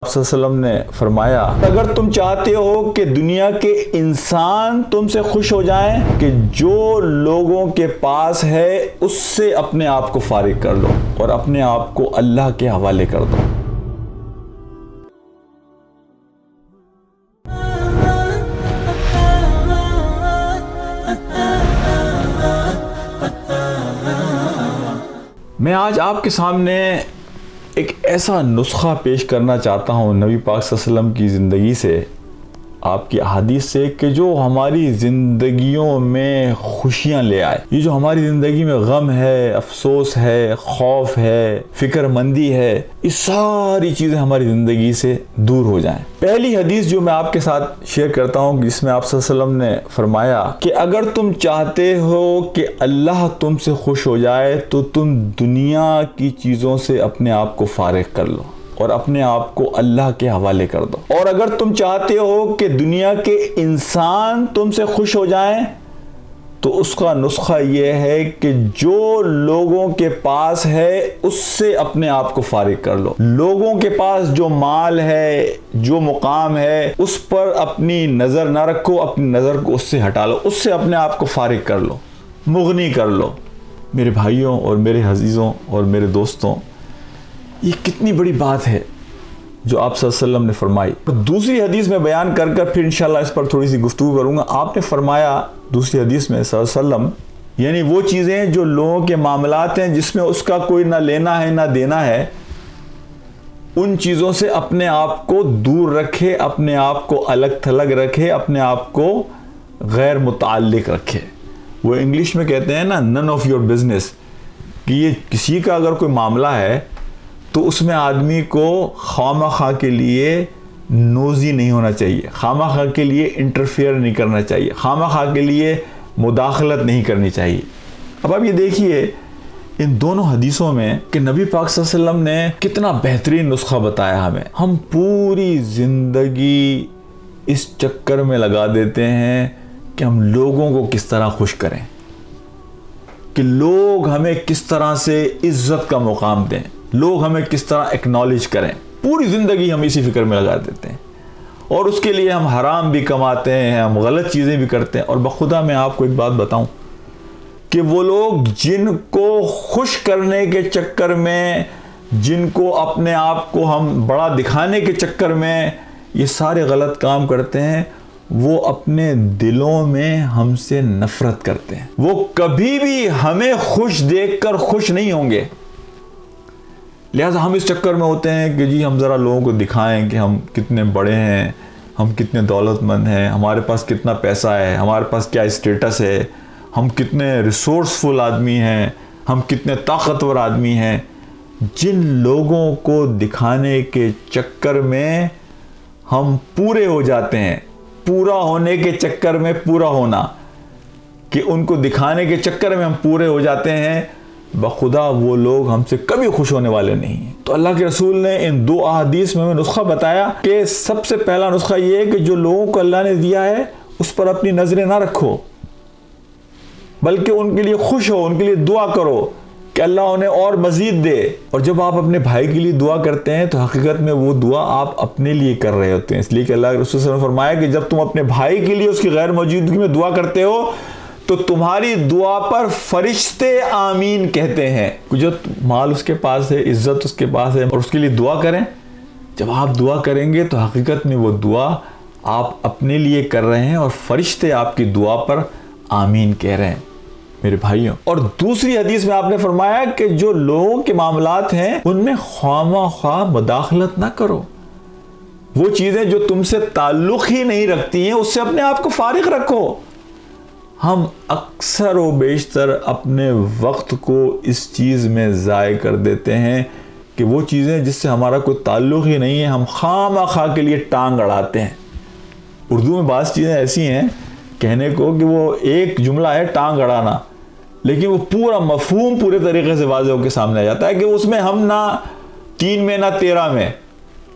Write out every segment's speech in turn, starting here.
صلی اللہ علیہ وسلم نے فرمایا اگر تم چاہتے ہو کہ دنیا کے انسان تم سے خوش ہو جائیں کہ جو لوگوں کے پاس ہے اس سے اپنے آپ کو فارغ کر لو اور اپنے آپ کو اللہ کے حوالے کر دو۔ میں آج آپ کے سامنے ایک ایسا نسخہ پیش کرنا چاہتا ہوں نبی پاک صلی اللہ علیہ وسلم کی زندگی سے، آپ کی احادیث سے، کہ جو ہماری زندگیوں میں خوشیاں لے آئے۔ یہ جو ہماری زندگی میں غم ہے، افسوس ہے، خوف ہے، فکر مندی ہے، یہ ساری چیزیں ہماری زندگی سے دور ہو جائیں۔ پہلی حدیث جو میں آپ کے ساتھ شیئر کرتا ہوں جس میں آپ صلی اللہ علیہ وسلم نے فرمایا کہ اگر تم چاہتے ہو کہ اللہ تم سے خوش ہو جائے تو تم دنیا کی چیزوں سے اپنے آپ کو فارغ کر لو اور اپنے آپ کو اللہ کے حوالے کر دو، اور اگر تم چاہتے ہو کہ دنیا کے انسان تم سے خوش ہو جائیں تو اس کا نسخہ یہ ہے کہ جو لوگوں کے پاس ہے اس سے اپنے آپ کو فارغ کر لو۔ لوگوں کے پاس جو مال ہے، جو مقام ہے، اس پر اپنی نظر نہ رکھو، اپنی نظر کو اس سے ہٹا لو، اس سے اپنے آپ کو فارغ کر لو، مغنی کر لو۔ میرے بھائیوں اور میرے عزیزوں اور میرے دوستوں، یہ کتنی بڑی بات ہے جو آپ صلی اللہ علیہ وسلم نے فرمائی۔ دوسری حدیث میں بیان کر پھر انشاءاللہ اس پر تھوڑی سی گفتگو کروں گا۔ آپ نے فرمایا دوسری حدیث میں صلی اللہ علیہ وسلم، یعنی وہ چیزیں جو لوگوں کے معاملات ہیں جس میں اس کا کوئی نہ لینا ہے نہ دینا ہے، ان چیزوں سے اپنے آپ کو دور رکھے، اپنے آپ کو الگ تھلگ رکھے، اپنے آپ کو غیر متعلق رکھے۔ وہ انگلش میں کہتے ہیں نا none of your business، کہ یہ کسی کا اگر کوئی معاملہ ہے تو اس میں آدمی کو خواہ کے لیے نوزی نہیں ہونا چاہیے، خواہ کے لیے انٹرفیئر نہیں کرنا چاہیے، خواہ کے لیے مداخلت نہیں کرنی چاہیے۔ اب آپ یہ دیکھیے ان دونوں حدیثوں میں کہ نبی پاک صلی اللہ علیہ وسلم نے کتنا بہترین نسخہ بتایا ہمیں۔ ہم پوری زندگی اس چکر میں لگا دیتے ہیں کہ ہم لوگوں کو کس طرح خوش کریں، کہ لوگ ہمیں کس طرح سے عزت کا مقام دیں، لوگ ہمیں کس طرح ایکنالج کریں۔ پوری زندگی ہم اسی فکر میں لگا دیتے ہیں اور اس کے لیے ہم حرام بھی کماتے ہیں، ہم غلط چیزیں بھی کرتے ہیں۔ اور بخدا میں آپ کو ایک بات بتاؤں کہ وہ لوگ جن کو خوش کرنے کے چکر میں، جن کو اپنے آپ کو ہم بڑا دکھانے کے چکر میں یہ سارے غلط کام کرتے ہیں، وہ اپنے دلوں میں ہم سے نفرت کرتے ہیں۔ وہ کبھی بھی ہمیں خوش دیکھ کر خوش نہیں ہوں گے۔ لہٰذا ہم اس چکر میں ہوتے ہیں کہ جی ہم ذرا لوگوں کو دکھائیں کہ ہم کتنے بڑے ہیں، ہم کتنے دولت مند ہیں، ہمارے پاس کتنا پیسہ ہے، ہمارے پاس کیا اسٹیٹس ہے، ہم کتنے ریسورسفل آدمی ہیں، ہم کتنے طاقتور آدمی ہیں۔ جن لوگوں کو دکھانے کے چکر میں ہم پورے ہو جاتے ہیں، پورا ہونے کے چکر میں پورا ہونا، کہ ان کو دکھانے کے چکر میں ہم پورے ہو جاتے ہیں، بخدا وہ لوگ ہم سے کبھی خوش ہونے والے نہیں ہیں۔ تو اللہ کے رسول نے ان دو احادیث میں ہمیں نسخہ بتایا کہ سب سے پہلا نسخہ یہ ہے کہ جو لوگوں کو اللہ نے دیا ہے اس پر اپنی نظریں نہ رکھو، بلکہ ان کے لیے خوش ہو، ان کے لیے دعا کرو کہ اللہ انہیں اور مزید دے۔ اور جب آپ اپنے بھائی کے لیے دعا کرتے ہیں تو حقیقت میں وہ دعا آپ اپنے لیے کر رہے ہوتے ہیں، اس لیے کہ اللہ کے رسول صلی اللہ علیہ وسلم نے فرمایا کہ جب تم اپنے بھائی کے لیے اس کی غیر موجودگی میں دعا کرتے ہو تو تمہاری دعا پر فرشتے آمین کہتے ہیں۔ جو مال اس کے پاس ہے، عزت اس کے پاس ہے، اور اس کے لیے دعا کریں، جب آپ دعا کریں گے تو حقیقت میں وہ دعا آپ اپنے لیے کر رہے ہیں اور فرشتے آپ کی دعا پر آمین کہہ رہے ہیں میرے بھائیوں۔ اور دوسری حدیث میں آپ نے فرمایا کہ جو لوگوں کے معاملات ہیں ان میں خواہ مداخلت نہ کرو، وہ چیزیں جو تم سے تعلق ہی نہیں رکھتی ہیں اس سے اپنے آپ کو فارغ رکھو۔ ہم اکثر و بیشتر اپنے وقت کو اس چیز میں ضائع کر دیتے ہیں کہ وہ چیزیں جس سے ہمارا کوئی تعلق ہی نہیں ہے ہم خواہ کے لیے ٹانگ اڑاتے ہیں۔ اردو میں بعض چیزیں ایسی ہیں کہنے کو کہ وہ ایک جملہ ہے ٹانگ اڑانا، لیکن وہ پورا مفہوم پورے طریقے سے واضح ہو کے سامنے آ جاتا ہے کہ اس میں ہم نہ 3 میں نہ 13 میں،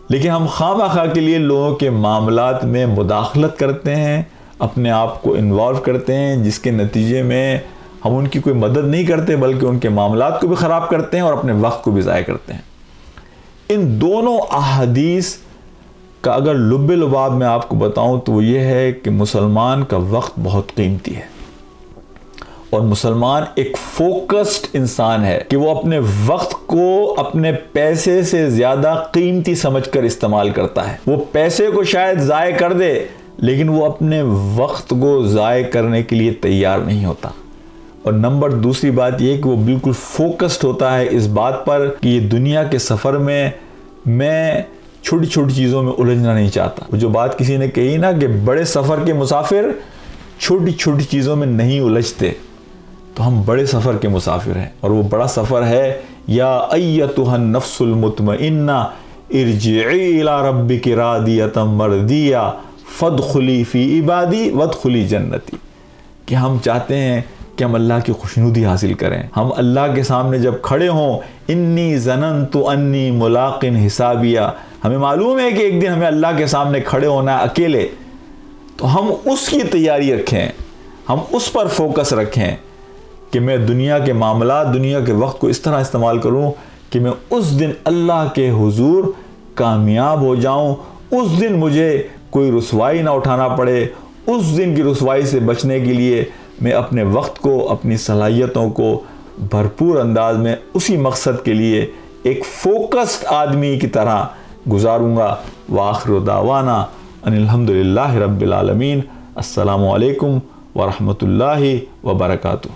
لیکن ہم خواہ کے لیے لوگوں کے معاملات میں مداخلت کرتے ہیں، اپنے آپ کو انوالو کرتے ہیں، جس کے نتیجے میں ہم ان کی کوئی مدد نہیں کرتے بلکہ ان کے معاملات کو بھی خراب کرتے ہیں اور اپنے وقت کو بھی ضائع کرتے ہیں۔ ان دونوں احادیث کا اگر لب لباب میں آپ کو بتاؤں تو وہ یہ ہے کہ مسلمان کا وقت بہت قیمتی ہے، اور مسلمان ایک فوکسڈ انسان ہے کہ وہ اپنے وقت کو اپنے پیسے سے زیادہ قیمتی سمجھ کر استعمال کرتا ہے۔ وہ پیسے کو شاید ضائع کر دے لیکن وہ اپنے وقت کو ضائع کرنے کے لیے تیار نہیں ہوتا۔ اور نمبر دوسری بات یہ کہ وہ بالکل فوکسڈ ہوتا ہے اس بات پر کہ یہ دنیا کے سفر میں چھوٹی چھوٹی چیزوں میں الجھنا نہیں چاہتا۔ وہ جو بات کسی نے کہی نا کہ بڑے سفر کے مسافر چھوٹی چھوٹی چیزوں میں نہیں الجھتے، تو ہم بڑے سفر کے مسافر ہیں، اور وہ بڑا سفر ہے یا ایتھا النفس المطمئنہ ارجعی الی ربک راضیۃ مرضیہ فادخلی فی عبادی وادخلی جنتی، کہ ہم چاہتے ہیں کہ ہم اللہ کی خوشنودی حاصل کریں، ہم اللہ کے سامنے جب کھڑے ہوں انی ظننت انی ملاق حسابیہ، ہمیں معلوم ہے کہ ایک دن ہمیں اللہ کے سامنے کھڑے ہونا ہے اکیلے، تو ہم اس کی تیاری رکھیں، ہم اس پر فوکس رکھیں کہ میں دنیا کے معاملات، دنیا کے وقت کو اس طرح استعمال کروں کہ میں اس دن اللہ کے حضور کامیاب ہو جاؤں، اس دن مجھے کوئی رسوائی نہ اٹھانا پڑے، اس دن کی رسوائی سے بچنے کے لیے میں اپنے وقت کو، اپنی صلاحیتوں کو بھرپور انداز میں اسی مقصد کے لیے ایک فوکسڈ آدمی کی طرح گزاروں گا۔ وآخر دعوانا ان الحمدللہ رب العالمین۔ السلام علیکم ورحمۃ اللہ وبرکاتہ۔